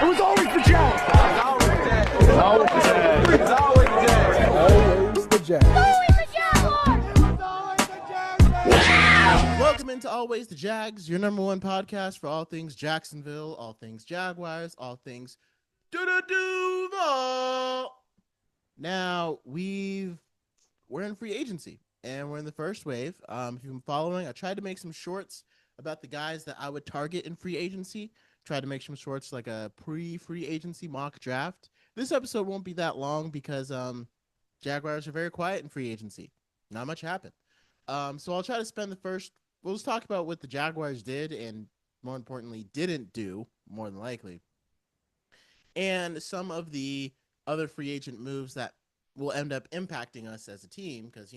was always the Jags. It was always the Jags. It was always the Jags. Always the Jags. Welcome into Always the Jags, your number one podcast for all things Jacksonville, all things Jaguars, all things Duval. Now, we're in free agency, and we're in the first wave. If you've been following, I tried to make some shorts about the guys that I would target in free agency. Tried to make some shorts like a pre-free agency mock draft. This episode won't be that long because Jaguars are very quiet in free agency. Not much happened. So I'll try to spend we'll just talk about what the Jaguars did and, more importantly, didn't do, more than likely, and some of the other free agent moves that will end up impacting us as a team because,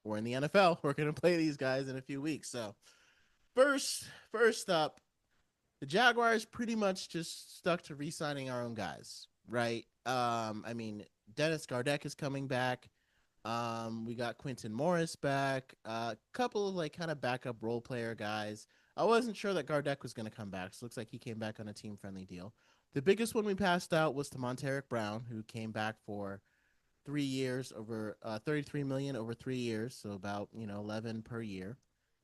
we're in the NFL. We're going to play these guys in a few weeks. So first up, the Jaguars pretty much just stuck to re-signing our own guys, right? Dennis Gardeck is coming back. We got Quintin Morris back. A couple of kind of backup role player guys. I wasn't sure that Gardeck was going to come back. So it looks like he came back on a team-friendly deal. The biggest one we passed out was to Montaric Brown, who came back for 3 years over $33 million over 3 years, so about 11 per year.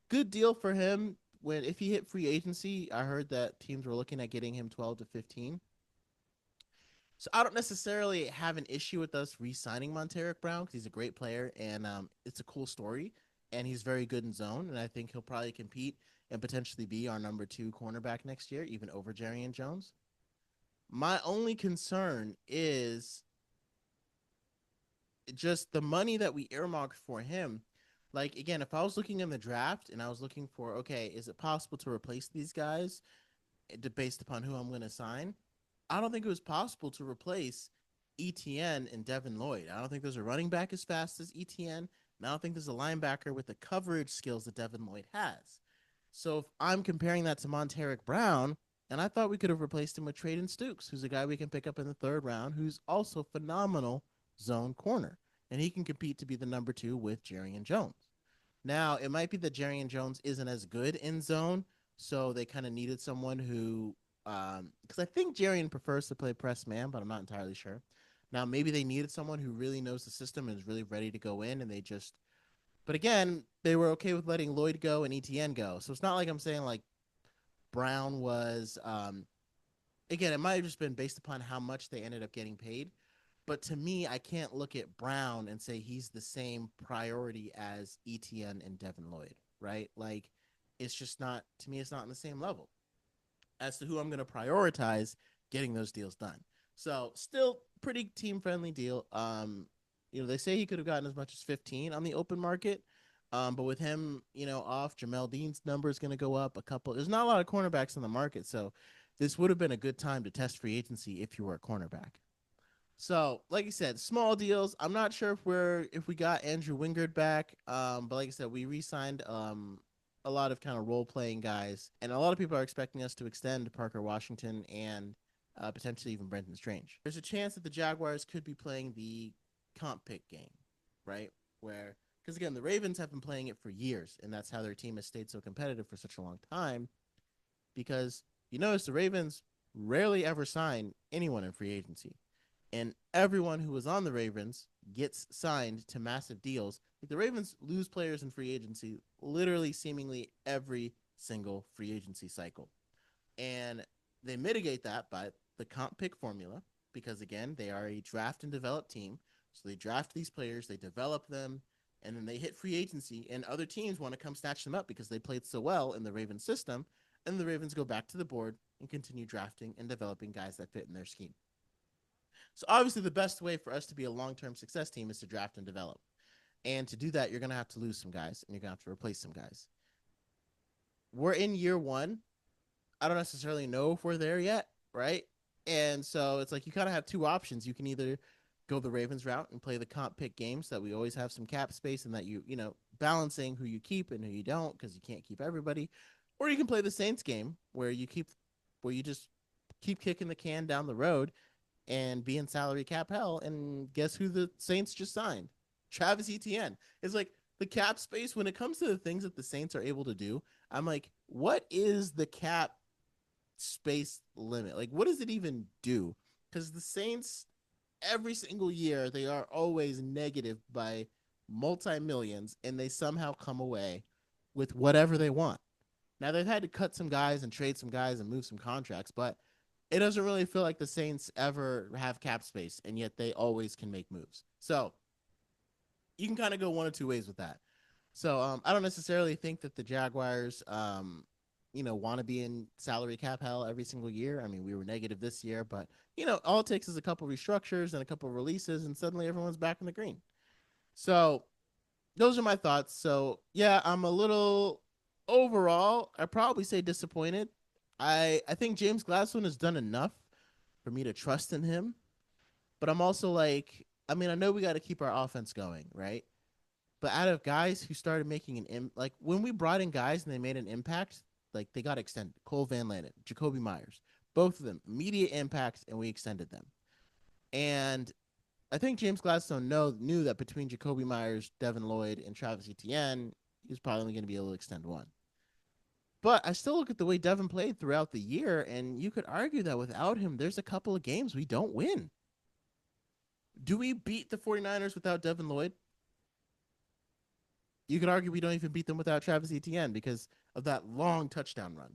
Good deal for him. If he hit free agency, I heard that teams were looking at getting him 12 to 15. So I don't necessarily have an issue with us re-signing Montaric Brown because he's a great player and it's a cool story, and he's very good in zone, and I think he'll probably compete and potentially be our number 2 cornerback next year, even over Etienne Jones. My only concern is just the money that we earmarked for him. Again, if I was looking in the draft and I was looking for, okay, is it possible to replace these guys based upon who I'm going to sign? I don't think it was possible to replace Etienne and Devin Lloyd. I don't think there's a running back as fast as Etienne, and I don't think there's a linebacker with the coverage skills that Devin Lloyd has. So if I'm comparing that to Montaric Brown, and I thought we could have replaced him with Traden Stukes, who's a guy we can pick up in the 3rd round, who's also phenomenal zone corner, and he can compete to be the number 2 with Etienne Jones. Now, it might be that Etienne Jones isn't as good in zone, so they kind of needed someone who, because I think Etienne prefers to play press man, but I'm not entirely sure. Now, maybe they needed someone who really knows the system and is really ready to go in, and but again, they were okay with letting Lloyd go and Etienne go. So it's not like I'm saying Brown was, again, it might have just been based upon how much they ended up getting paid. But to me, I can't look at Brown and say he's the same priority as Etienne and Devin Lloyd, right? It's just not, to me, it's not on the same level as to who I'm going to prioritize getting those deals done. So still pretty team-friendly deal. They say he could have gotten as much as 15 on the open market. But with him, off, Jamel Dean's number is going to go up there's not a lot of cornerbacks in the market. So this would have been a good time to test free agency if you were a cornerback. So, like I said, small deals. I'm not sure if we got Andrew Wingard back, but like I said, we re-signed a lot of kind of role-playing guys, and a lot of people are expecting us to extend Parker Washington and potentially even Brenton Strange. There's a chance that the Jaguars could be playing the comp pick game, right? Because again, the Ravens have been playing it for years, and that's how their team has stayed so competitive for such a long time, because you notice the Ravens rarely ever sign anyone in free agency. And everyone who was on the Ravens gets signed to massive deals. The Ravens lose players in free agency literally seemingly every single free agency cycle. And they mitigate that by the comp pick formula because, again, they are a draft and develop team. So they draft these players, they develop them, and then they hit free agency, and other teams want to come snatch them up because they played so well in the Ravens system, and the Ravens go back to the board and continue drafting and developing guys that fit in their scheme. So obviously the best way for us to be a long-term success team is to draft and develop. And to do that, you're going to have to lose some guys, and you're going to have to replace some guys. We're in year 1. I don't necessarily know if we're there yet, right? And so it's you kind of have 2 options. You can either go the Ravens route and play the comp pick games so that we always have some cap space and that balancing who you keep and who you don't because you can't keep everybody. Or you can play the Saints game where you just keep kicking the can down the road and be in salary cap hell. And guess who the Saints just signed? Travis Etienne. It's the cap space when it comes to the things that the Saints are able to do. I'm what is the cap space limit? Like, what does it even do? Because the Saints, every single year, they are always negative by multi-millions, and they somehow come away with whatever they want. Now, they've had to cut some guys and trade some guys and move some contracts, but it doesn't really feel like the Saints ever have cap space, and yet they always can make moves. So you can kind of go one or two ways with that. So I don't necessarily think that the Jaguars, want to be in salary cap hell every single year. I mean, we were negative this year, but all it takes is a couple restructures and a couple releases, and suddenly everyone's back in the green. So those are my thoughts. So yeah, I'm a little overall. I probably say disappointed. I think James Gladstone has done enough for me to trust in him, but I'm also like, I mean, I know we got to keep our offense going, right? But out of guys who started making like when we brought in guys and they made an impact, like they got extended. Cole Van Lannon, Jacoby Myers, both of them immediate impacts, and we extended them. And I think James Gladstone knew that between Jacoby Myers, Devin Lloyd, and Travis Etienne, he was probably going to be able to extend one. But I still look at the way Devin played throughout the year, and you could argue that without him, there's a couple of games we don't win. Do we beat the 49ers without Devin Lloyd? You could argue we don't even beat them without Travis Etienne because of that long touchdown run.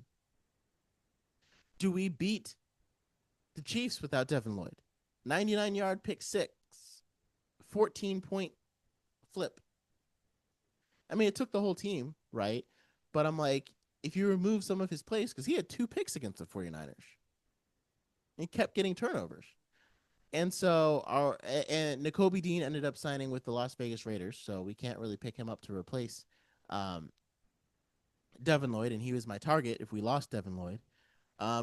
Do we beat the Chiefs without Devin Lloyd? 99-yard pick six, 14-point flip. I mean, it took the whole team, right? But I'm like, if you remove some of his plays, because he had 2 picks against the 49ers. He kept getting turnovers. And so Nakobe Dean ended up signing with the Las Vegas Raiders, so we can't really pick him up to replace Devin Lloyd, and he was my target if we lost Devin Lloyd.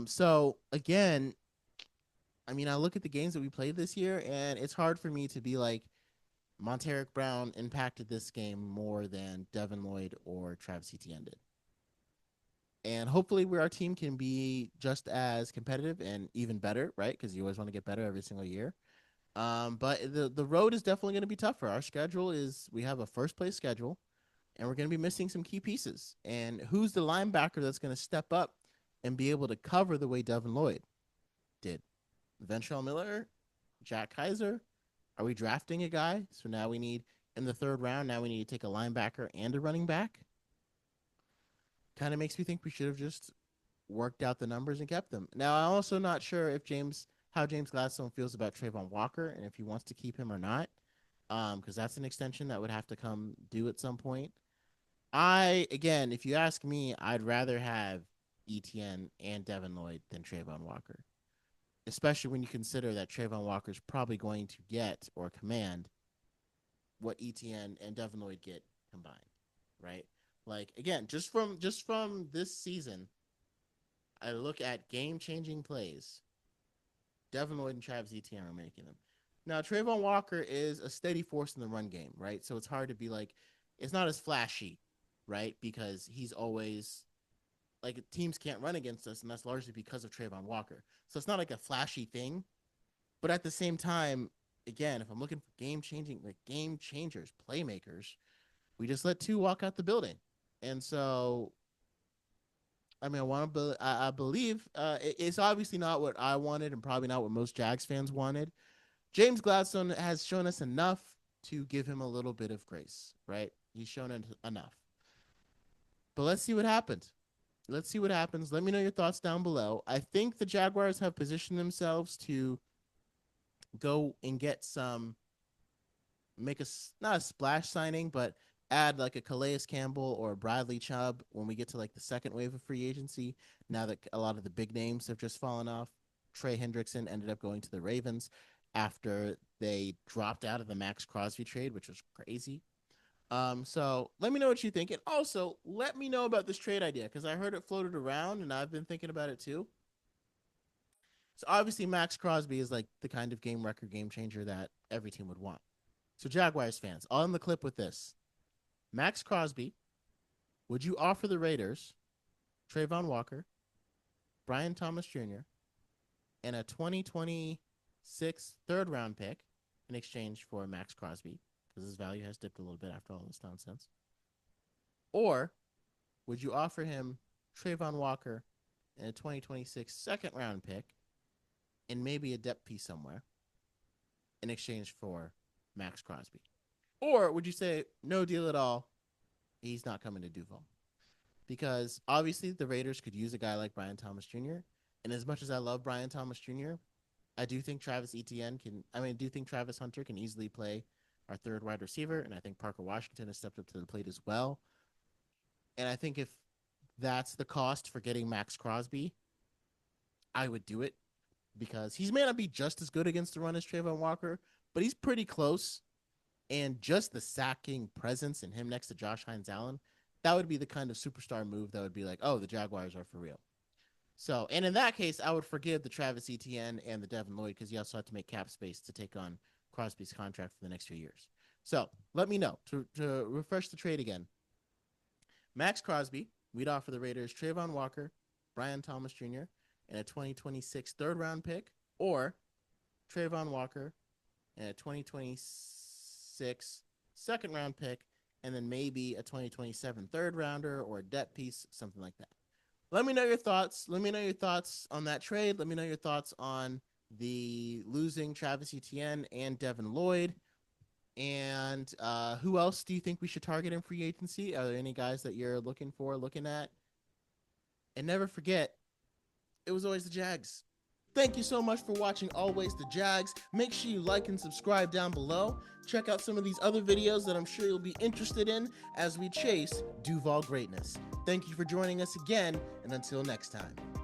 So again, I mean, I look at the games that we played this year, and it's hard for me to be like, Montaric Brown impacted this game more than Devin Lloyd or Travis Etienne did. And hopefully our team can be just as competitive and even better, right? Because you always want to get better every single year. But the road is definitely going to be tougher. Our schedule is, we have a first place schedule, and we're going to be missing some key pieces. And who's the linebacker that's going to step up and be able to cover the way Devin Lloyd did? Ventrell Miller, Jack Kaiser. Are we drafting a guy? So now we need, in the 3rd round, now we need to take a linebacker and a running back. Kind of makes me think we should have just worked out the numbers and kept them. Now, I'm also not sure if how James Gladstone feels about Trayvon Walker and if he wants to keep him or not, because that's an extension that would have to come due at some point. Again, if you ask me, I'd rather have Etienne and Devin Lloyd than Trayvon Walker, especially when you consider that Trayvon Walker is probably going to get or command what Etienne and Devin Lloyd get combined, right? Like, again, just from this season, I look at game-changing plays. Devin Lloyd and Travis Etienne are making them. Now, Trayvon Walker is a steady force in the run game, right? So it's hard to be like, it's not as flashy, right? Because he's always, like, teams can't run against us, and that's largely because of Trayvon Walker. So it's not like a flashy thing. But at the same time, again, if I'm looking for game changers, playmakers, we just let 2 walk out the building. And so, I mean, I believe it's obviously not what I wanted and probably not what most Jags fans wanted. James Gladstone has shown us enough to give him a little bit of grace, right? He's shown enough. But let's see what happens. Let me know your thoughts down below. I think the Jaguars have positioned themselves to go and get not a splash signing, but add like a Calais Campbell or a Bradley Chubb when we get to like the second wave of free agency. Now that a lot of the big names have just fallen off, Trey Hendrickson ended up going to the Ravens after they dropped out of the Max Crosby trade, which was crazy. So let me know what you think. And also let me know about this trade idea, because I heard it floated around and I've been thinking about it too. So obviously Max Crosby is like the kind of game record game changer that every team would want. So Jaguars fans, on the clip with this. Max Crosby, would you offer the Raiders Trayvon Walker, Brian Thomas Jr., and a 2026 third-round pick in exchange for Max Crosby, because his value has dipped a little bit after all this nonsense? Or would you offer him Trayvon Walker and a 2026 second round pick, and maybe a depth piece somewhere in exchange for Max Crosby? Or would you say no deal at all? He's not coming to Duval? Because obviously the Raiders could use a guy like Brian Thomas Jr. And as much as I love Brian Thomas Jr., I do think Travis Hunter can easily play our third wide receiver. And I think Parker Washington has stepped up to the plate as well. And I think if that's the cost for getting Max Crosby, I would do it, because he may not be just as good against the run as Trayvon Walker, but he's pretty close. And just the sacking presence and him next to Josh Hines-Allen, that would be the kind of superstar move that would be like, oh, the Jaguars are for real. So, and in that case, I would forgive the Travis Etienne and the Devin Lloyd, because you also have to make cap space to take on Crosby's contract for the next few years. So let me know. To refresh the trade again, Max Crosby, we'd offer the Raiders Trayvon Walker, Brian Thomas Jr., and a 2026 third round pick, or Trayvon Walker and a 2026 second round pick, and then maybe a 2027 third rounder or a depth piece, something like that. Let me know your thoughts. Let me know your thoughts on that trade. Let me know your thoughts on the losing Travis Etienne and Devin Lloyd. And who else do you think we should target in free agency? Are there any guys that you're looking at? And never forget, it was always the Jags. Thank you so much for watching Always the Jags. Make sure you like and subscribe down below. Check out some of these other videos that I'm sure you'll be interested in as we chase Duval greatness. Thank you for joining us again, and until next time.